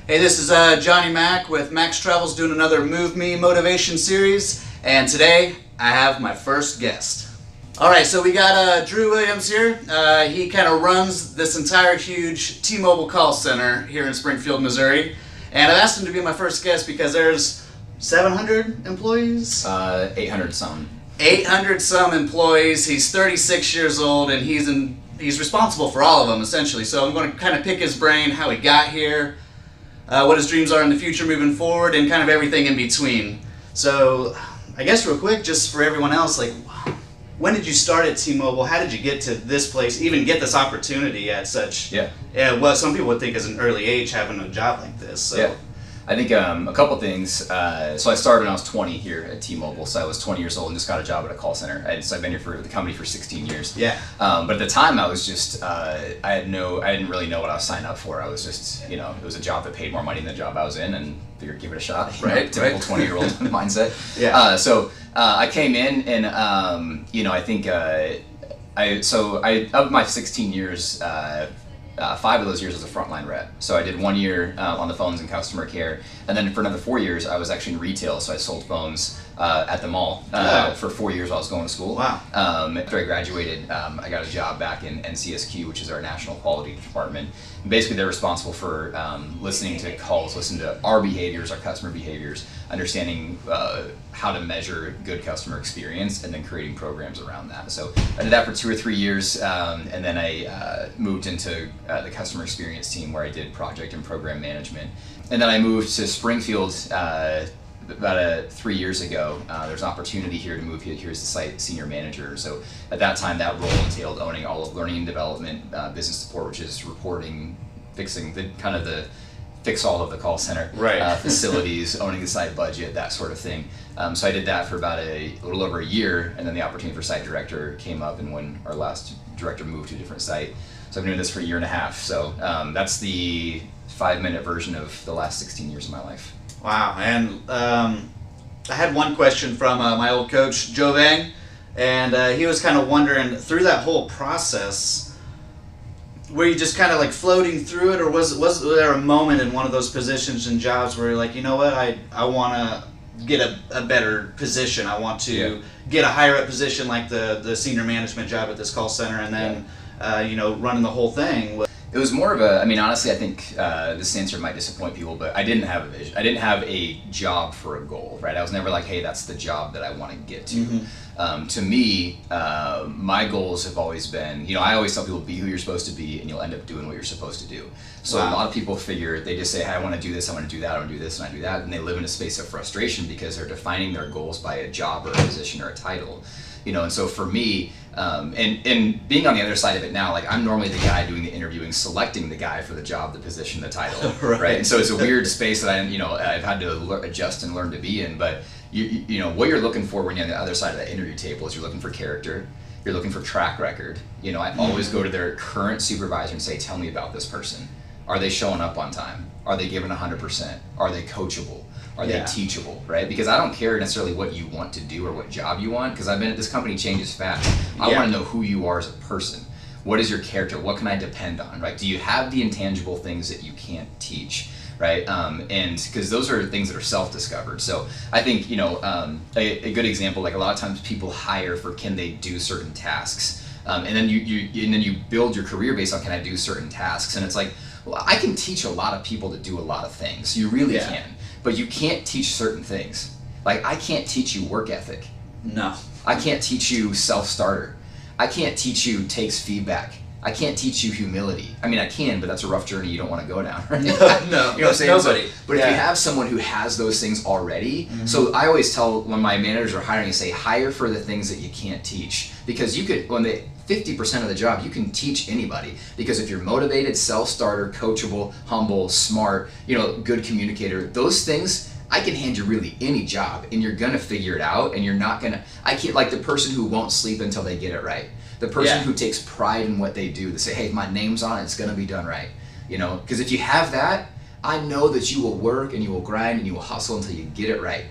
Hey, this is Johnny Mac with Max Travels doing another Move Me Motivation series, and today I have my first guest. Alright, so we got Drew Williams here. He kind of runs this entire huge T-Mobile call center here in Springfield, Missouri, and I've asked him to be my first guest because there's 700 employees? 800 some. 800 some employees. He's 36 years old, and he's responsible for all of them, essentially. So I'm going to kind of pick his brain, how he got here, what his dreams are in the future moving forward, and kind of everything in between. So I guess real quick, just for everyone else, like, when did you start at T-Mobile? How did you get to this place, even get this opportunity at such, what some people would think is an early age having a job like this? So. Yeah. I think a couple things. So I started when I was 20 here at T-Mobile. So I was 20 years old and just got a job at a call center. So I've been here for the company for 16 years. Yeah. But at the time, I was just I didn't really know what I was signing up for. I was just it was a job that paid more money than the job I was in, and figured give it a shot. Right. Typical 20-year-old mindset. Yeah. So I came in and I think of my 16 years. 5 of those years as a frontline rep. So I did 1 year on the phones in customer care, and then for another 4 years I was actually in retail. So I sold phones at the mall for 4 years while I was going to school. Wow. After I graduated, I got a job back in NCSQ, which is our national quality department. And basically, they're responsible for listening to calls, listening to our behaviors, our customer behaviors, understanding how to measure good customer experience, and then creating programs around that. So I did that for 2 or 3 years, and then I moved into the customer experience team, where I did project and program management. And then I moved to Springfield about 3 years ago. There's an opportunity here to move here as the site senior manager. So at that time, that role entailed owning all of learning and development, business support, which is reporting, fixing the fix all of the call center facilities, owning the site budget, that sort of thing. So I did that for about a little over a year, and then the opportunity for site director came up, and when our last director moved to a different site. So I've been doing this for a year and a half. So that's the 5-minute version of the last 16 years of my life. Wow. And I had one question from my old coach, Joe Vang, and he was kind of wondering, through that whole process, were you just kind of like floating through it, or was there a moment in one of those positions and jobs where you're like, you know what, I want to get a better position, I want to get a higher up position like the senior management job at this call center, and then running the whole thing? It was more of a, honestly, I think this answer might disappoint people, but I didn't have a vision. I didn't have a job for a goal, right? I was never like, hey, that's the job that I want to get to. Mm-hmm. To me, my goals have always been, I always tell people, be who you're supposed to be, and you'll end up doing what you're supposed to do. So a lot of people figure, they just say, hey, I want to do this, I want to do that, I want to do this, and I do that, and they live in a space of frustration because they're defining their goals by a job or a position or a title. And so for me, and being on the other side of it now, like, I'm normally the guy doing the interviewing, selecting the guy for the job, the position, the title, right? And so it's a weird space that I've had to adjust and learn to be in. But what you're looking for when you're on the other side of that interview table is you're looking for character, you're looking for track record. I always go to their current supervisor and say, tell me about this person. Are they showing up on time? Are they giving 100%? Are they coachable? Are they teachable, right? Because I don't care necessarily what you want to do or what job you want, because this company changes fast. I want to know who you are as a person. What is your character? What can I depend on, right? Do you have the intangible things that you can't teach, right? And because those are things that are self-discovered. So I think, a good example, like, a lot of times people hire for, can they do certain tasks? And then you build your career based on, can I do certain tasks? And it's like, well, I can teach a lot of people to do a lot of things. You really can. But you can't teach certain things. Like, I can't teach you work ethic. No. I can't teach you self-starter. I can't teach you takes feedback. I can't teach you humility. I can, but that's a rough journey you don't want to go down, right? No, you know what I'm saying? Nobody. But if you have someone who has those things already, so I always tell, when my managers are hiring, I say, hire for the things that you can't teach. Because 50% of the job, you can teach anybody, because if you're motivated, self-starter, coachable, humble, smart, good communicator, those things, I can hand you really any job, and you're gonna figure it out, and you're not gonna, I can't, like the person who won't sleep until they get it right. The person who takes pride in what they do, they say, hey, my name's on it, it's gonna be done right. Because if you have that, I know that you will work and you will grind and you will hustle until you get it right.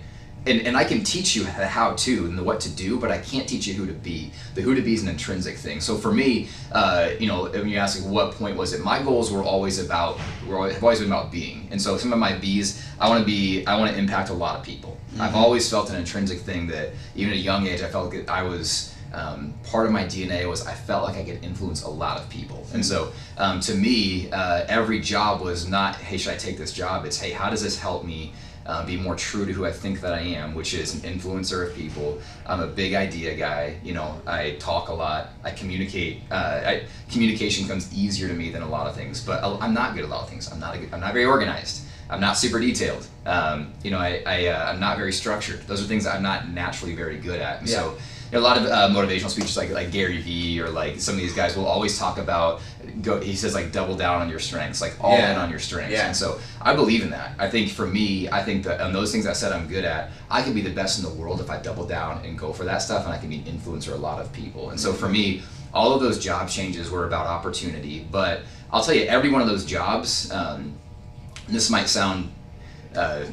and I can teach you the how to and the what to do, but I can't teach you who to be. The who to be is an intrinsic thing. So for me, when you ask what point was it, my goals were always been about being. And so some of my B's, I want to impact a lot of people. I've always felt an intrinsic thing that even at a young age, I felt like I was, part of my DNA was I felt like I could influence a lot of people. And so to me, every job was not, hey, should I take this job? It's, hey, how does this help me be more true to who I think that I am, which is an influencer of people. I'm a big idea guy. I talk a lot. I communicate. Communication comes easier to me than a lot of things, but I'm not good at a lot of things. I'm not very organized. I'm not super detailed. I'm not very structured. Those are things that I'm not naturally very good at. And so a lot of motivational speeches like Gary Vee or like some of these guys will always talk about, he says like double down on your strengths, like all in on your strengths. And so I believe in that. I think for me, I think that on those things I said I'm good at, I can be the best in the world if I double down and go for that stuff, and I can be an influencer a lot of people. And so for me, all of those job changes were about opportunity. But I'll tell you, every one of those jobs, this might sound, I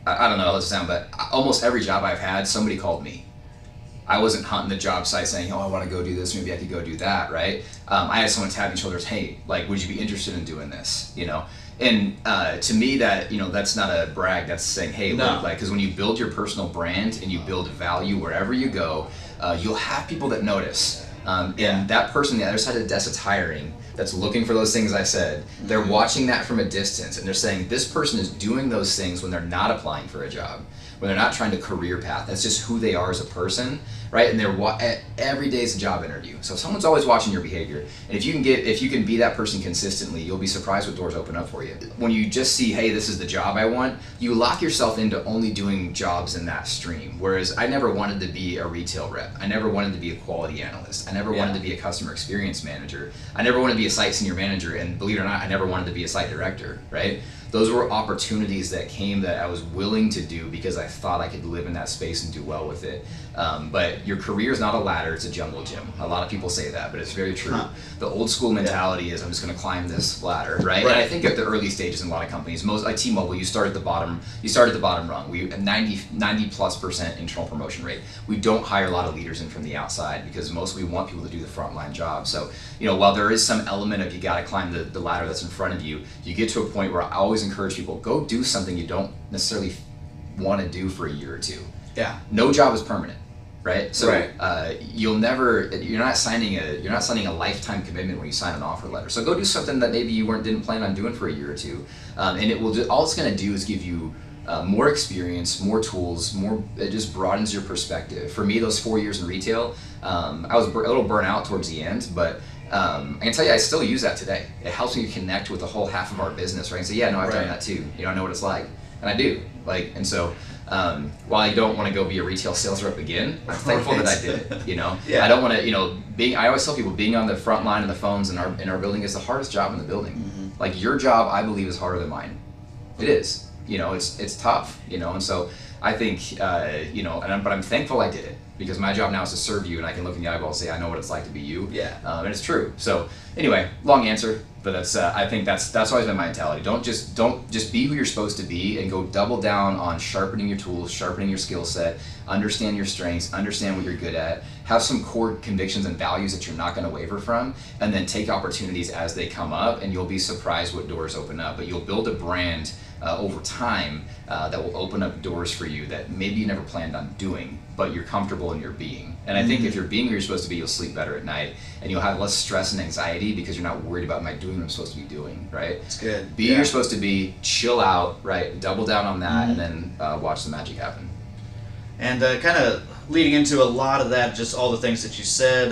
don't know how this sounds, but almost every job I've had, somebody called me. I wasn't hunting the job site saying, I want to go do this, maybe I could go do that, right? I had someone tap me on the shoulders, hey, like, would you be interested in doing this, And to me, that that's not a brag. That's saying, hey, look, like, because when you build your personal brand and you build value wherever you go, you'll have people that notice. And that person on the other side of the desk that's hiring, that's looking for those things I said, they're watching that from a distance, and they're saying, this person is doing those things when they're not applying for a job, when they're not trying to career path. That's just who they are as a person, right? And every day is a job interview. So someone's always watching your behavior. And if you can be that person consistently, you'll be surprised what doors open up for you. When you just see, hey, this is the job I want, you lock yourself into only doing jobs in that stream. Whereas I never wanted to be a retail rep. I never wanted to be a quality analyst. I never wanted to be a customer experience manager. I never wanted to be a site senior manager. And believe it or not, I never wanted to be a site director, right? Those were opportunities that came that I was willing to do because I thought I could live in that space and do well with it. But your career is not a ladder, it's a jungle gym. A lot of people say that, but it's very true. The old school mentality is, I'm just going to climb this ladder, right? And I think at the early stages in a lot of companies, most like T-Mobile, you start at the bottom rung. We have 90+% internal promotion rate. We don't hire a lot of leaders in from the outside because mostly we want people to do the frontline job. So, while there is some element of you got to climb the ladder that's in front of you, you get to a point where I always encourage people, go do something you don't necessarily want to do for a year or two. No job is permanent, right? So you're not signing a lifetime commitment when you sign an offer letter. So go do something that maybe you didn't plan on doing for a year or two, and all it's going to do is give you more experience, more tools, it just broadens your perspective. For me, those 4 years in retail, I was a little burnt out towards the end, but I can tell you, I still use that today. It helps me connect with the whole half of our business, right? And say, yeah, no, I've done that too. I know what it's like, and I do. And so, while I don't want to go be a retail sales rep again, I'm thankful that I did it. I don't want to, I always tell people, being on the front line of the phones in our building is the hardest job in the building. Like, your job, I believe, is harder than mine. It is. It's tough. And so I think, but I'm thankful I did it. Because my job now is to serve you, and I can look in the eyeball and say, I know what it's like to be you. And it's true. So anyway, long answer, but that's I think that's always been my mentality. Don't just be who you're supposed to be, and go double down on sharpening your tools, sharpening your skill set, understand your strengths, understand what you're good at, have some core convictions and values that you're not going to waver from, and then take opportunities as they come up, and you'll be surprised what doors open up. But you'll build a brand over time that will open up doors for you that maybe you never planned on doing, but you're comfortable in your being. And I think if you're being who you're supposed to be, you'll sleep better at night, and you'll have less stress and anxiety because you're not worried about, am I doing what I'm supposed to be doing, right? It's good. Be who you're supposed to be, chill out, right? Double down on that, and then watch the magic happen. And kind of leading into a lot of that, just all the things that you said,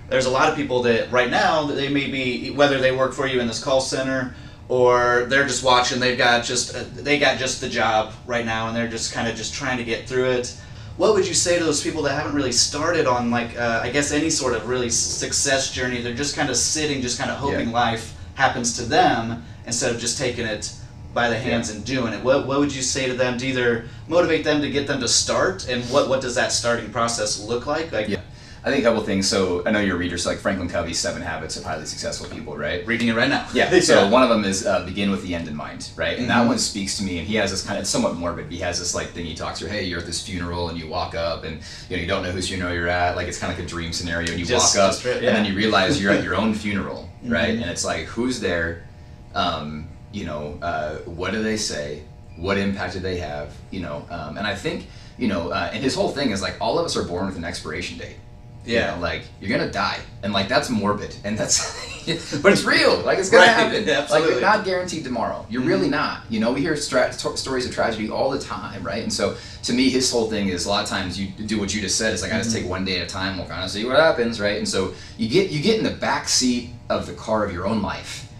there's a lot of people that right now, that they may be, whether they work for you in this call center, or they're just watching, they got just the job right now, and they're just kind of just trying to get through it. What would you say to those people that haven't really started on, like, I guess any sort of really success journey? They're just kind of sitting, just kind of hoping life happens to them instead of just taking it by the hands and doing it. What would you say to them to either motivate them to get them to start, and what does that starting process look like? I I think a couple things. So I know you're a reader, so like Franklin Covey's 7 Habits of Highly Successful People, right? Reading it right now. Yeah. So one of them is begin with the end in mind, right? And that one speaks to me. And he has this kind of, it's somewhat morbid. He has this like thing he talks through. Hey, you're at this funeral and you walk up and you don't know whose funeral you're at. Like it's kind of like a dream scenario. And you walk up and then you realize you're at your own funeral, right? And it's like, who's there? What do they say? What impact did they have? And I think and his whole thing is like all of us are born with an expiration date. Yeah. Like you're gonna die, and like that's morbid, and that's, but it's real. Like it's gonna happen. Yeah, like you're not guaranteed tomorrow. You're really not. We hear stories of tragedy all the time, right? And so to me, his whole thing is a lot of times you do what you just said. It's like I just take one day at a time. We'll kind of see what happens, right? And so you get in the back seat of the car of your own life,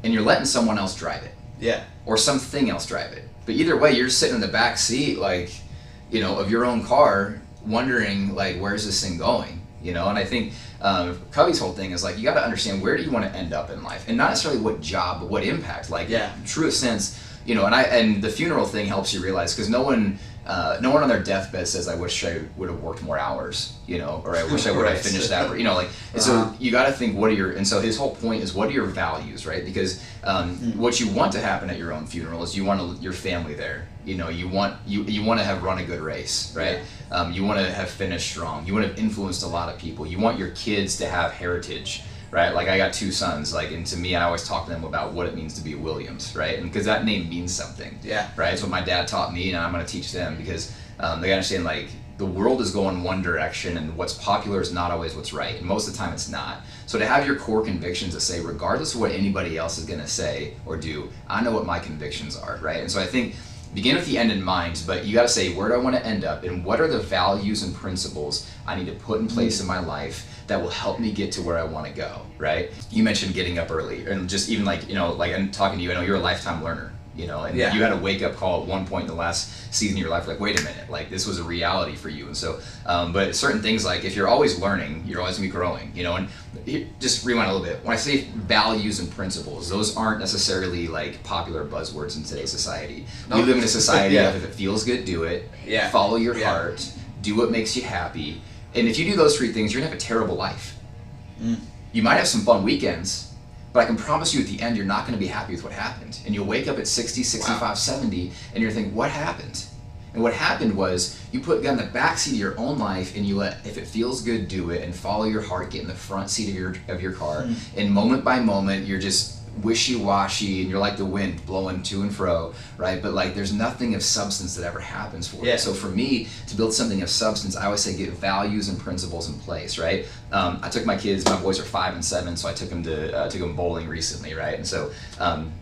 and you're letting someone else drive it. Yeah. Or something else drive it. But either way, you're sitting in the back seat, like, of your own car, wondering, like, where's this thing going? And I think Covey's whole thing is, like, you got to understand where do you want to end up in life? And not necessarily what job, but what impact. Like, truest sense, and the funeral thing helps you realize, because no one on their deathbed says, I wish I would have worked more hours, or I wish I would have finished that, and so you got to think, and so his whole point is, what are your values, right? Because what you want to happen at your own funeral is you want your family there, you want to have run a good race, right? You want to have finished strong, you want to have influenced a lot of people, you want your kids to have heritage, right? Like I got 2 sons, like, and to me, I always talk to them about what it means to be a Williams, right? And because that name means something, right? It's what my dad taught me, and I'm going to teach them, because they gotta understand, like, the world is going one direction, and what's popular is not always what's right, and most of the time it's not. So to have your core convictions that say, regardless of what anybody else is going to say or do, I know what my convictions are, right? And so I think begin with the end in mind, but you got to say, where do I want to end up, and what are the values and principles I need to put in place in my life that will help me get to where I want to go, right? You mentioned getting up early, and just even like, like I'm talking to you, I know you're a lifetime learner, and you had a wake-up call at one point in the last season of your life, like, wait a minute, like this was a reality for you. And so, but certain things, like if you're always learning, you're always gonna be growing, and just rewind a little bit. When I say values and principles, those aren't necessarily like popular buzzwords in today's society. We live in a society of, if it feels good, do it, follow your heart, do what makes you happy. And if you do those 3 things, you're gonna have a terrible life. You might have some fun weekends, but I can promise you at the end, you're not gonna be happy with what happened. And you'll wake up at 60, 65, 70, and you're thinking, what happened? And what happened was, you got in the back seat of your own life, and you let, if it feels good, do it, and follow your heart, get in the front seat of your car. And moment by moment, you're just wishy-washy, and you're like the wind blowing to and fro, right? But like there's nothing of substance that ever happens for you. So for me, to build something of substance, I always say get values and principles in place, right? I took my kids, my boys are 5 and 7, so I took them bowling recently, right? And so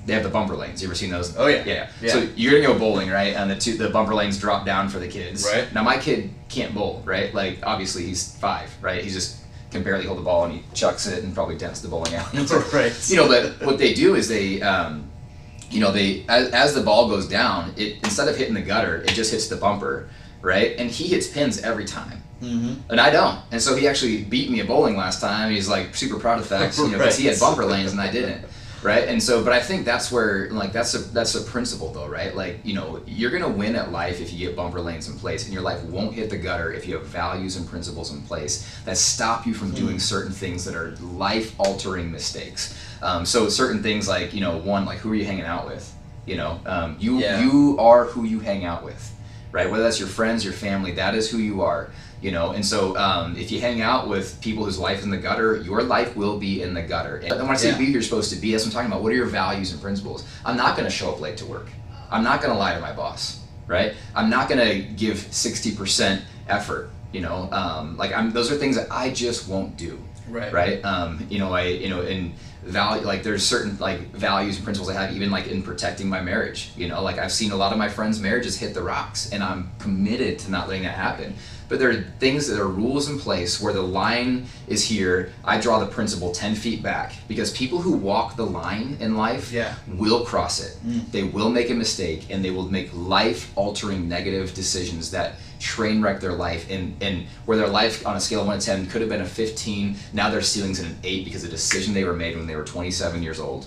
they have the bumper lanes. You ever seen those? Oh yeah. So you're gonna go bowling, right? And the bumper lanes drop down for the kids. Right. Now my kid can't bowl, right? Like obviously he's 5, right? He's just can barely hold the ball, and he chucks it and probably dents the bowling alley. Right. But what they do is they, as the ball goes down, it, instead of hitting the gutter, it just hits the bumper, right? And he hits pins every time. And I don't. And so he actually beat me at bowling last time. He's like super proud of the fact, because he had bumper lanes and I didn't. Right. And so, but I think that's where, like, that's a principle though, right? Like, you're going to win at life if you get bumper lanes in place, and your life won't hit the gutter if you have values and principles in place that stop you from doing certain things that are life altering mistakes. So certain things like, one, like who are you hanging out with? You are who you hang out with, right? Whether that's your friends, your family, that is who you are. And so if you hang out with people whose life is in the gutter, your life will be in the gutter. And when I say be who you're supposed to be, that's what I'm talking about. What are your values and principles? I'm not going to show up late to work. I'm not going to lie to my boss, right? I'm not going to give 60% effort. Those are things that I just won't do. Right. And value, like there's certain like values and principles I have, even like in protecting my marriage. Like I've seen a lot of my friends' marriages hit the rocks, and I'm committed to not letting that happen. But there are things that are rules in place where the line is here. I draw the principle 10 feet back, because people who walk the line in life will cross it. They will make a mistake, and they will make life-altering negative decisions that train wreck their life, and where their life on a scale of 1 to 10 could have been a 15, now their ceiling's at an 8 because of a decision they were made when they were 27 years old.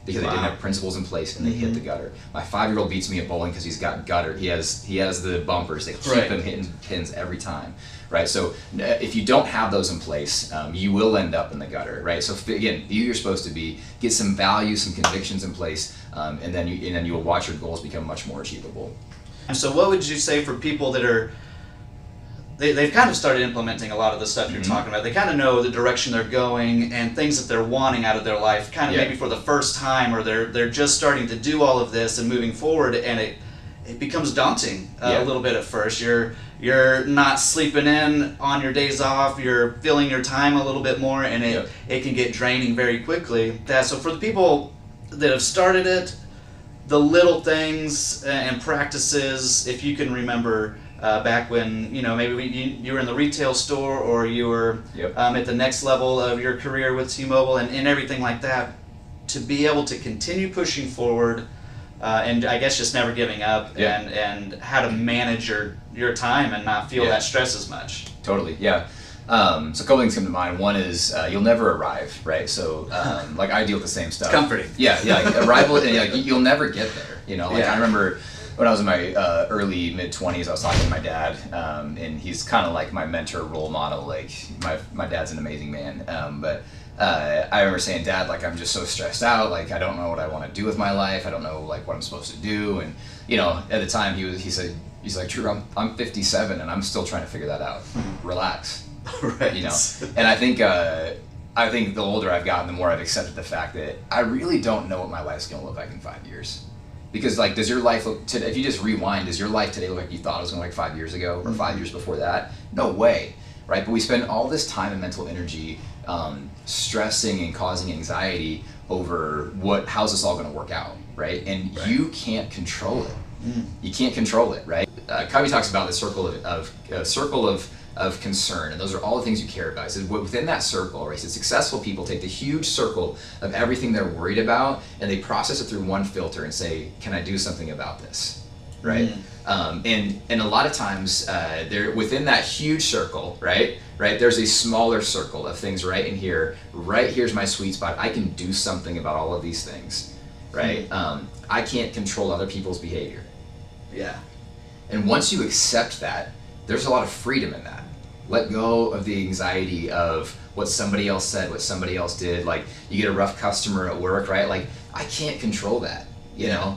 because they didn't have principles in place and they hit the gutter. My 5-year-old beats me at bowling because he's got gutter. He has the bumpers that keep him hitting pins every time, right? So if you don't have those in place, you will end up in the gutter, right? So again, be who you're supposed to be, get some values, some convictions in place, and then you will watch your goals become much more achievable. And so what would you say for people that are, they've kind of started implementing a lot of the stuff you're talking about. They kind of know the direction they're going and things that they're wanting out of their life, kind of maybe for the first time, or they're just starting to do all of this and moving forward, and it becomes daunting a little bit at first. You're not sleeping in on your days off. You're filling your time a little bit more, and it can get draining very quickly. So for the people that have started it, the little things and practices, if you can remember back when maybe you were in the retail store, or you were at the next level of your career with T-Mobile and everything like that, to be able to continue pushing forward and I guess just never giving up, and how to manage your time and not feel that stress as much. Totally, yeah. So a couple things come to mind. One is you'll never arrive, right? So like I deal with the same stuff. It's comforting. Yeah, like arrival, and like you'll never get there. I remember when I was in my early mid-20s, I was talking to my dad, and he's kind of like my mentor, role model. Like my dad's an amazing man, but I remember saying, Dad, like I'm just so stressed out. Like I don't know what I want to do with my life. I don't know like what I'm supposed to do. And at the time he said, he's like, Drew, I'm 57 and I'm still trying to figure that out. Relax. Right. And I think the older I've gotten, the more I've accepted the fact that I really don't know what my life's gonna look like in 5 years. Because like, does your life look today? If you just rewind, does your life today look like you thought it was gonna look like 5 years ago or 5 years before that? No way, right? But we spend all this time and mental energy stressing and causing anxiety over how's this all gonna work out, right? And you can't control it. You can't control it, right? Covey talks about the circle of concern, and those are all the things you care about. He says within that circle, right? He says successful people take the huge circle of everything they're worried about, and they process it through one filter and say, "Can I do something about this?" Right? And a lot of times, they're within that huge circle, right? There's a smaller circle of things right in here. Right here's my sweet spot. I can do something about all of these things, right? I can't control other people's behavior. Yeah. And once you accept that, there's a lot of freedom in that. Let go of the anxiety of what somebody else said, what somebody else did. Like you get a rough customer at work, right? Like I can't control that.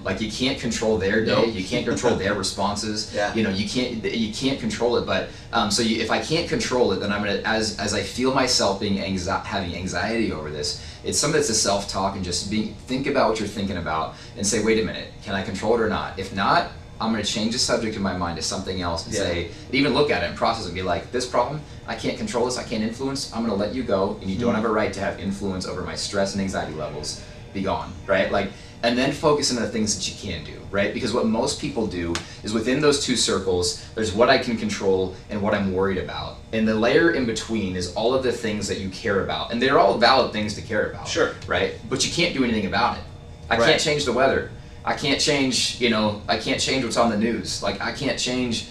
Like you can't control their day. You can't control their responses. You can't control it. But if I can't control it, then I'm gonna as I feel myself having anxiety over this. It's something that's a self-talk and just think about what you're thinking about and say, wait a minute, can I control it or not? If not, I'm going to change the subject in my mind to something else and say, even look at it and process it and be like, this problem, I can't control this, I can't influence, I'm going to let you go, and you don't have a right to have influence over my stress and anxiety levels. Be gone, right? And then focus on the things that you can do, right? Because what most people do is within those two circles, there's what I can control and what I'm worried about. And the layer in between is all of the things that you care about. And they're all valid things to care about. Sure. Right? But you can't do anything about it. I can't change the weather. I can't change, I can't change what's on the news. Like I can't change,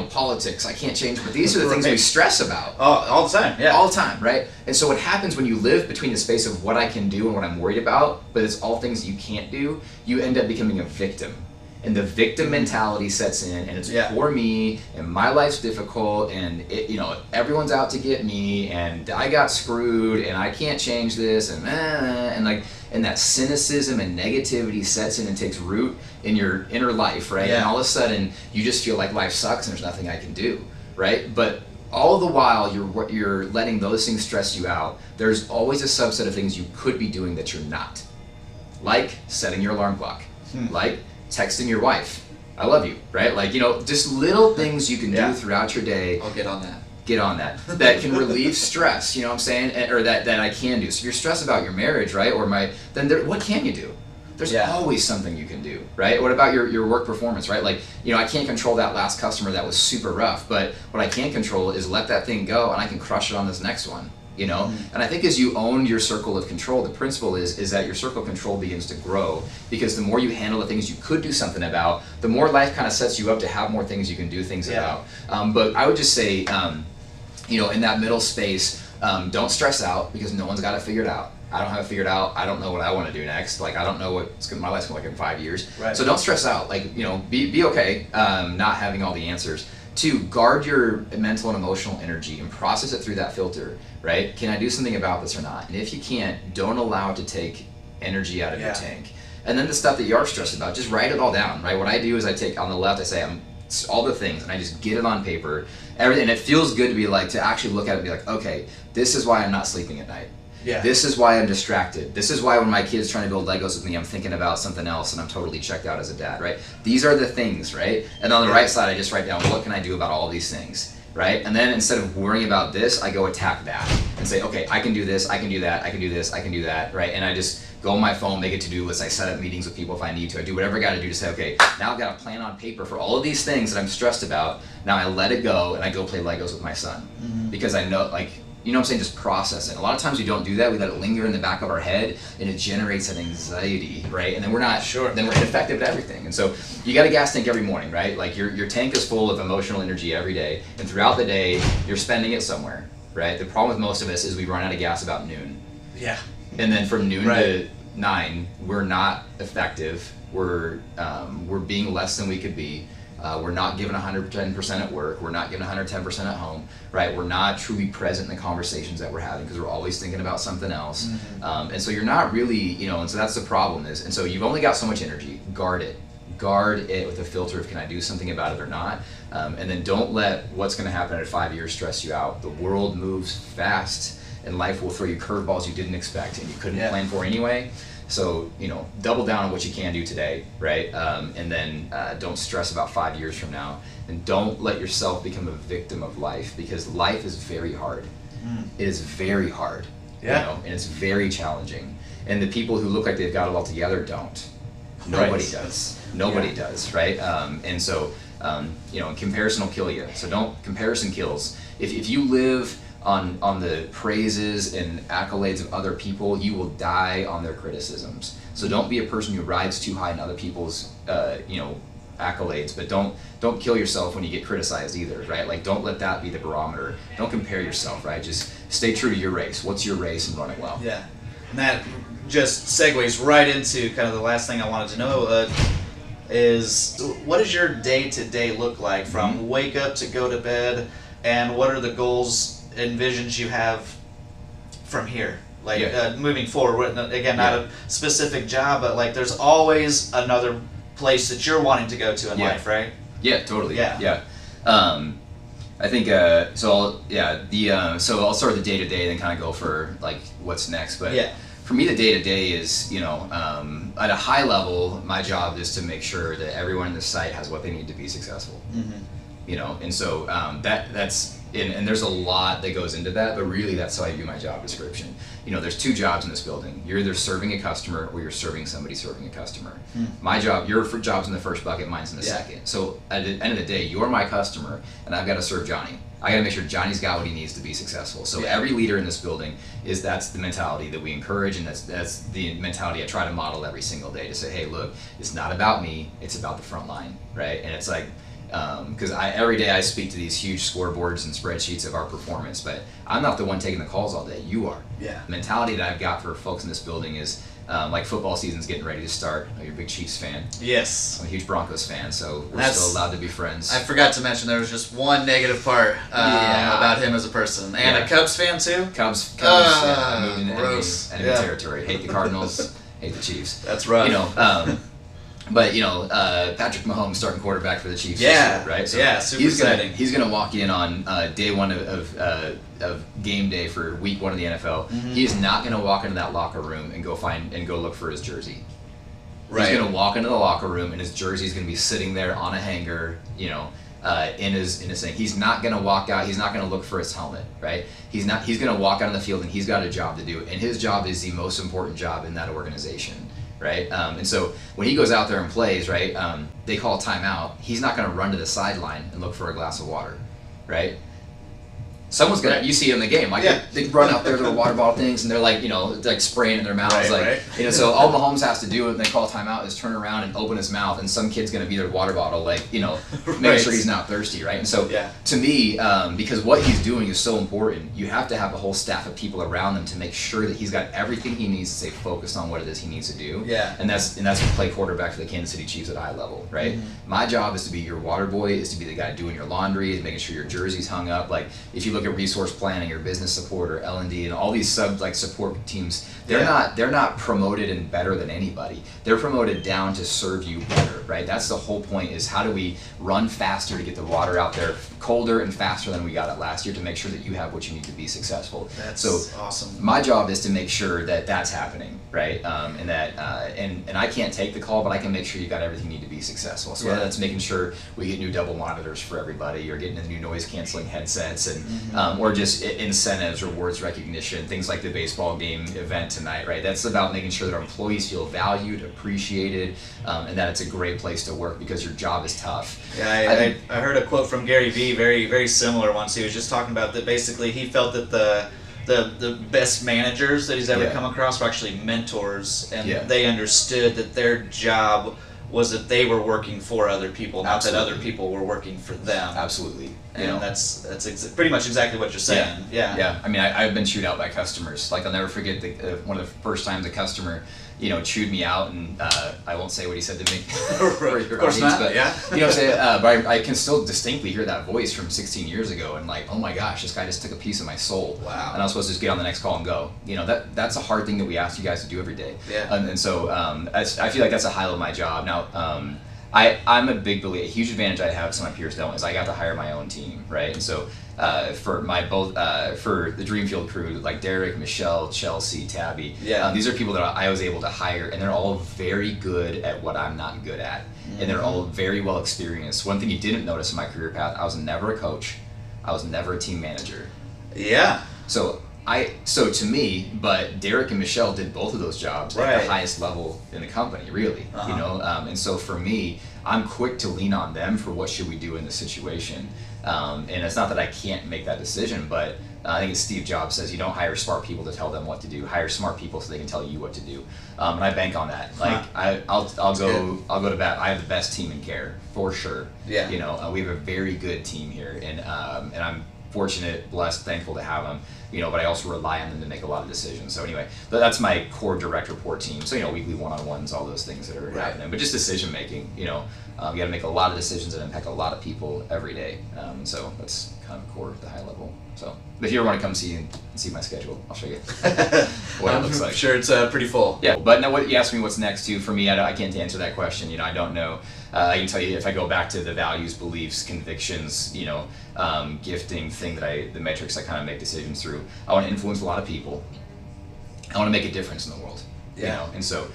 politics. I can't change, but these are the things we stress about. All the time, yeah. All the time, right? And so what happens when you live between the space of what I can do and what I'm worried about, but it's all things you can't do, you end up becoming a victim. And the victim mentality sets in, and it's poor me, and my life's difficult, and everyone's out to get me, and I got screwed, and I can't change this, and that cynicism and negativity sets in and takes root in your inner life, right? And all of a sudden, you just feel like life sucks and there's nothing I can do, right? But all the while you're letting those things stress you out, there's always a subset of things you could be doing that you're not. Like setting your alarm clock, like texting your wife, I love you, right? Just little things you can do throughout your day. I'll get on that. That can relieve stress, you know what I'm saying? Or that I can do. So if you're stressed about your marriage, right? What can you do? There's always something you can do, right? What about your work performance, right? I can't control that last customer that was super rough, but what I can control is let that thing go and I can crush it on this next one. And I think as you own your circle of control, the principle is that your circle of control begins to grow, because the more you handle the things you could do something about, the more life kind of sets you up to have more things you can do things about. But I would just say, in that middle space, don't stress out because no one's got it figured out. I don't have it figured out. I don't know what I want to do next. Like, I don't know what my life's going to look like in 5 years. Right. So don't stress out. Like, you know, be okay not having all the answers. 2, guard your mental and emotional energy and process it through that filter, right? Can I do something about this or not? And if you can't, don't allow it to take energy out of your tank. And then the stuff that you are stressed about, just write it all down, right? What I do is I take, on the left, I say all the things, and I just get it on paper. Everything, and it feels good to be like, to actually look at it and be like, okay, this is why I'm not sleeping at night. Yeah. This is why I'm distracted. This is why when my kid's trying to build Legos with me, I'm thinking about something else and I'm totally checked out as a dad, right? These are the things, right? And on the right side, I just write down, what can I do about all these things, right? And then instead of worrying about this, I go attack that and say, okay, I can do this, I can do that, I can do this, I can do that, right? And I just go on my phone, make a to-do list, I set up meetings with people if I need to, I do whatever I gotta do to say, okay, now I've got a plan on paper for all of these things that I'm stressed about, now I let it go and I go play Legos with my son. Because I know, like, you know what I'm saying, just process it. A lot of times we don't do that, we let it linger in the back of our head and it generates an anxiety, right? And then we're not, then we're ineffective at everything. And so you got a gas tank every morning, right? Like your tank is full of emotional energy every day, and throughout the day, you're spending it somewhere, right? The problem with most of us is we run out of gas about noon. Yeah. And then from noon to 9, we're not effective. We're being less than we could be. We're not giving 110% at work. We're not giving 110% at home, right? We're not truly present in the conversations that we're having because we're always thinking about something else. And so you're not really, you know, and so that's the problem is, and so you've only got so much energy. Guard it. Guard it with a filter of, can I do something about it or not? And then don't let what's going to happen at 5 years stress you out. The world moves fast and life will throw you curveballs you didn't expect and you couldn't plan for anyway. So, you know, double down on what you can do today, right? And then don't stress about 5 years from now. And don't let yourself become a victim of life, because life is very hard. It is very hard, you know, and it's very challenging. And the people who look like they've got it all together don't. Nobody does. Nobody does, right? And so, you know, comparison will kill you. So comparison kills. If you live on the praises and accolades of other people, you will die on their criticisms. So don't be a person who rides too high in other people's, you know, accolades, but don't kill yourself when you get criticized either, right? Like, don't let that be the barometer. Don't compare yourself, right? Just stay true to your race. What's your race, and run it well. Yeah, and that just segues right into kind of the last thing I wanted to know is, what does your day-to-day look like from wake up to go to bed, and what are the goals and visions you have from here, like moving forward? Again, not a specific job, but like there's always another place that you're wanting to go to in life, right? Yeah, totally. Yeah. I think so. So I'll start with the day to day, then kind of go for like what's next. But for me, the day to day is, you know, at a high level, my job is to make sure that everyone in the site has what they need to be successful. You know, and so that's. And there's a lot that goes into that, but really that's how I view my job description. You know, there's 2 jobs in this building. You're either serving a customer or you're serving somebody serving a customer. My job, your job's in the first bucket, mine's in the second. So at the end of the day, you're my customer, and I've got to serve Johnny. I got to make sure Johnny's got what he needs to be successful. So every leader in this building that's the mentality that we encourage, and that's the mentality I try to model every single day, to say, hey, look, it's not about me, it's about the front line, right? And it's like, because every day I speak to these huge scoreboards and spreadsheets of our performance, but I'm not the one taking the calls all day. You are. The mentality that I've got for folks in this building is, like, football season's getting ready to start. You're a big Chiefs fan. Yes. I'm a huge Broncos fan, so we're still allowed to be friends. I forgot to mention there was just one negative part about him as a person. And a Cubs fan too? Cubs. I moved into enemy territory. Hate the Cardinals, hate the Chiefs. That's rough. You know, but, you know, Patrick Mahomes starting quarterback for the Chiefs, right? So super exciting. He's gonna walk in on day one of game day for week 1 of the NFL. He is not gonna walk into that locker room and go look for his jersey. He's gonna walk into the locker room and his jersey is gonna be sitting there on a hanger, you know, in his thing. He's not gonna walk out. He's not gonna look for his helmet, right? He's gonna walk out on the field, and he's got a job to do, and his job is the most important job in that organization. Right, and so when he goes out there and plays, right, they call timeout. He's not going to run to the sideline and look for a glass of water, right? someone's gonna, you see it in the game, like they run out there, little water bottle things, and they're like, like spraying in their mouths, so all Mahomes has to do when they call timeout is turn around and open his mouth, and some kid's gonna be their water bottle, make sure he's not thirsty, right? And so to me, because what he's doing is so important, you have to have a whole staff of people around him to make sure that he's got everything he needs to stay focused on what it is he needs to do. And that's to play quarterback for the Kansas City Chiefs at a high level, right? My job is to be your water boy, is to be the guy doing your laundry, is making sure your jersey's hung up. Like if you look at resource planning or business support or L&D and all these support teams, they're not promoted and better than anybody. They're promoted down to serve you better, right? That's the whole point, is how do we run faster to get the water out there colder and faster than we got it last year to make sure that you have what you need to be successful. That's awesome. My job is to make sure that that's happening, right? And that and I can't take the call, but I can make sure you got everything you need to be successful. So whether that's making sure we get new double monitors for everybody, or getting the new noise canceling headsets, and or just incentives, rewards, recognition, things like the baseball game event tonight, right? That's about making sure that our employees feel valued, appreciated, and that it's a great place to work because your job is tough. I heard a quote from Gary Vee, very, very similar once. He was just talking about that basically he felt that the best managers that he's ever come across were actually mentors, and they understood that their job was that they were working for other people, not that other people were working for them. Absolutely. And that's pretty much exactly what you're saying. Yeah. I mean, I've been chewed out by customers. Like, I'll never forget one of the first times a customer, chewed me out, and I won't say what he said to me. Of course not. But, but I can still distinctly hear that voice from 16 years ago, and like, oh my gosh, this guy just took a piece of my soul. Wow. And I was supposed to just get on the next call and go. That's a hard thing that we ask you guys to do every day. And so I feel like that's a highlight of my job. Now, I'm a big believer. A huge advantage I have some of my peers don't is I got to hire my own team, right? And so for the Dreamfield crew, like Derek, Michelle, Chelsea, Tabby, these are people that I was able to hire, and they're all very good at what I'm not good at, and they're all very well experienced. One thing you didn't notice in my career path, I was never a coach, I was never a team manager. So to me, but Derek and Michelle did both of those jobs at the highest level in the company, really. And so for me, I'm quick to lean on them for what should we do in this situation. And it's not that I can't make that decision, but I think it's Steve Jobs says you don't hire smart people to tell them what to do. Hire smart people so they can tell you what to do. And I bank on that. Like I'll go to bat. I have the best team in care for sure. We have a very good team here, and I'm fortunate, blessed, thankful to have them. But I also rely on them to make a lot of decisions. So anyway, that's my core direct report team. So weekly one-on-ones, all those things that are happening. But just decision making. You got to make a lot of decisions that impact a lot of people every day. So that's kind of core at the high level. So if you ever want to come see my schedule, I'll show you what it looks like. I'm sure it's pretty full. Yeah, but now what you asked me what's next too. For me, I can't answer that question. I don't know. I can tell you if I go back to the values, beliefs, convictions, gifting thing the metrics I kind of make decisions through. I want to influence a lot of people. I want to make a difference in the world. And so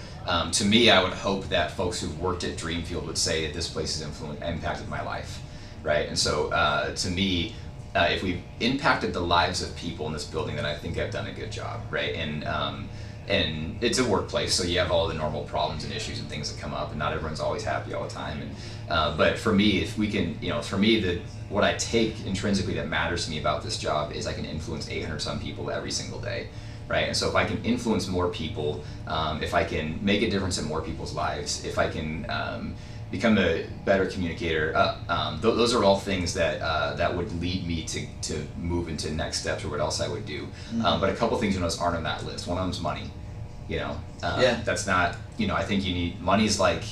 to me, I would hope that folks who've worked at Dreamfield would say that this place has impacted my life, right? And so to me, if we've impacted the lives of people in this building, then I think I've done a good job, right? And it's a workplace, so you have all the normal problems and issues and things that come up, and not everyone's always happy all the time. And but for me, if we can, for me, what I take intrinsically that matters to me about this job is I can influence 800 some people every single day, right? And so if I can influence more people, if I can make a difference in more people's lives, if I can become a better communicator, those are all things that would lead me to move into next steps or what else I would do. But a couple things aren't on that list. One of them's money. That's not. I think you need money's like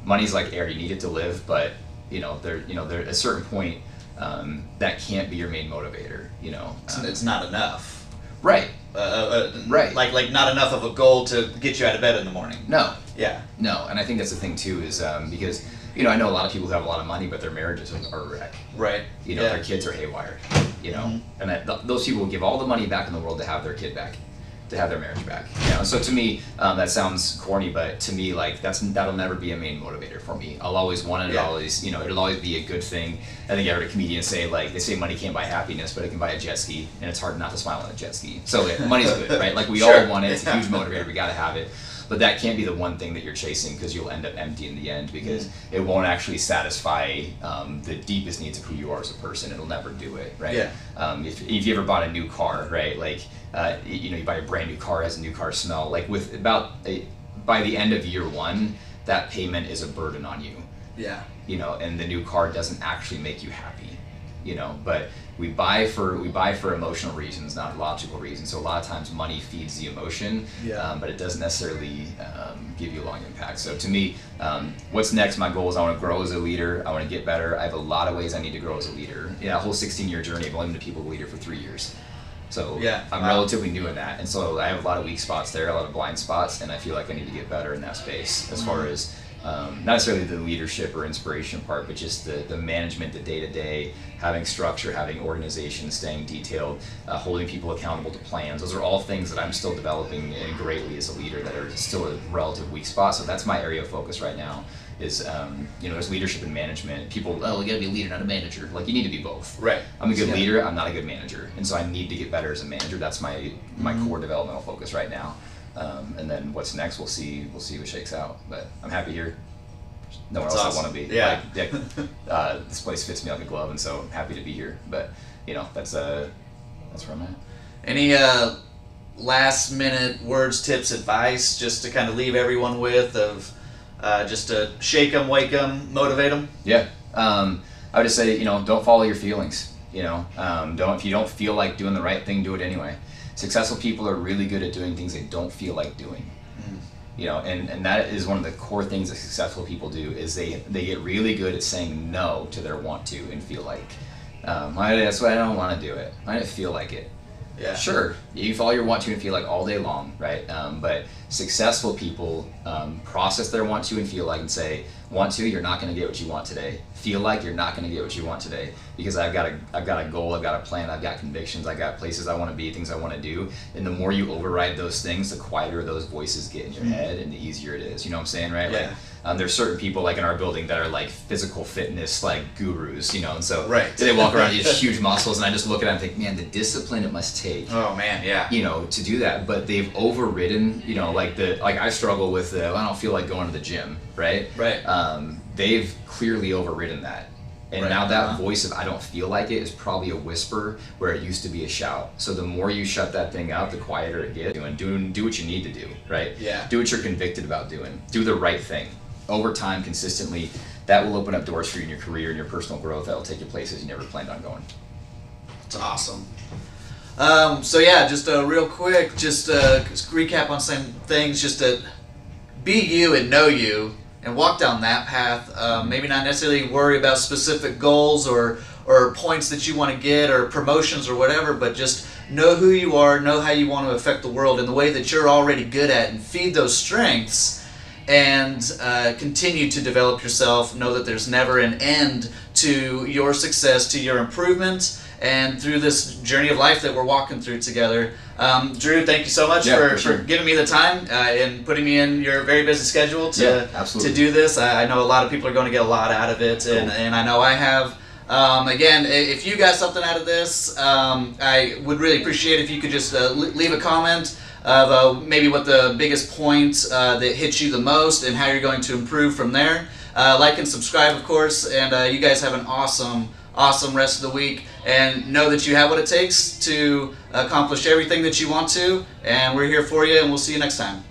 air. You need it to live, but there at a certain point that can't be your main motivator. It's not enough. Right. Right. Like not enough of a goal to get you out of bed in the morning. No. Yeah. No, and I think that's the thing too is because I know a lot of people who have a lot of money, but their marriages are a wreck. Right. Their kids are haywire. And those people will give all the money back in the world to have their kid back, to have their marriage back. So to me, that sounds corny, but to me, like that'll never be a main motivator for me. I'll always want it. Always, it'll always be a good thing. I think I heard a comedian say they say money can't buy happiness, but it can buy a jet ski, and it's hard not to smile on a jet ski. So money's good, right? Like we all want it. It's a huge motivator. We got to have it. but that can't be the one thing that you're chasing, because you'll end up empty in the end, because it won't actually satisfy the deepest needs of who you are as a person. It'll never do it, right? Yeah. If you ever bought a new car, right, like you buy a brand new car, it has a new car smell, like by the end of year one, that payment is a burden on you. Yeah. And the new car doesn't actually make you happy, but we buy for emotional reasons, not logical reasons. So a lot of times money feeds the emotion, but it doesn't necessarily give you a long impact. So to me, what's next? My goal is I want to grow as a leader. I want to get better. I have a lot of ways I need to grow as a leader. A whole 16-year journey. I've only been a people leader for 3 years. So I'm relatively new in that. And so I have a lot of weak spots there, a lot of blind spots, and I feel like I need to get better in that space as far as not necessarily the leadership or inspiration part, but just the management, the day-to-day, having structure, having organization, staying detailed, holding people accountable to plans. Those are all things that I'm still developing greatly as a leader that are still a relative weak spot. So that's my area of focus right now is, there's leadership and management. People, we gotta be a leader, not a manager. Like, you need to be both. Right. I'm a good leader, I'm not a good manager. And so I need to get better as a manager. That's my core developmental focus right now. And then what's next, we'll see what shakes out. But I'm happy here. Nowhere else awesome. I want to be. Yeah. This place fits me like a glove, and so I'm happy to be here. But that's where I'm at. Any last minute words, tips, advice, just to kind of leave everyone with, of just to shake them, wake them, motivate them? Yeah. I would just say, don't follow your feelings. If you don't feel like doing the right thing, do it anyway. Successful people are really good at doing things they don't feel like doing. And that is one of the core things that successful people do, is they get really good at saying no to their want to and feel like. That's why I don't want to do it. I don't feel like it. Yeah. Sure, you can follow your want to and feel like all day long, right? But successful people process their want to and feel like and say, want to, you're not going to get what you want today. Feel like you're not going to get what you want today, because I've got a goal, I've got a plan, I've got convictions, I've got places I want to be, things I want to do. And the more you override those things, the quieter those voices get in your head, and the easier it is. You know what I'm saying, right? Yeah. Like, there's certain people like in our building that are like physical fitness like gurus, and so right. they walk around with these huge muscles, and I just look at them and think, man, the discipline it must take. Oh man, yeah. To do that, but they've overridden, like I struggle with I don't feel like going to the gym, right? Right. They've clearly overridden that. And now that voice of I don't feel like it is probably a whisper where it used to be a shout. So the more you shut that thing out, the quieter it gets. And do what you need to do, right? Yeah. Do what you're convicted about doing. Do the right thing. Over time, consistently, that will open up doors for you in your career and your personal growth. That will take you places you never planned on going. It's awesome. Just real quick, just recap on some things, just to be you and know you, and walk down that path. Maybe not necessarily worry about specific goals or points that you want to get or promotions or whatever, but just know who you are, know how you want to affect the world in the way that you're already good at, and feed those strengths, and continue to develop yourself. Know that there's never an end to your success, to your improvement, and through this journey of life that we're walking through together. Drew, thank you so much for giving me the time and putting me in your very busy schedule to do this. I know a lot of people are going to get a lot out of it, and I know I have. Again, if you got something out of this, I would really appreciate if you could just leave a comment of maybe what the biggest point that hits you the most and how you're going to improve from there. Like and subscribe, of course, and you guys have an awesome rest of the week, and know that you have what it takes to accomplish everything that you want to, and we're here for you, and we'll see you next time.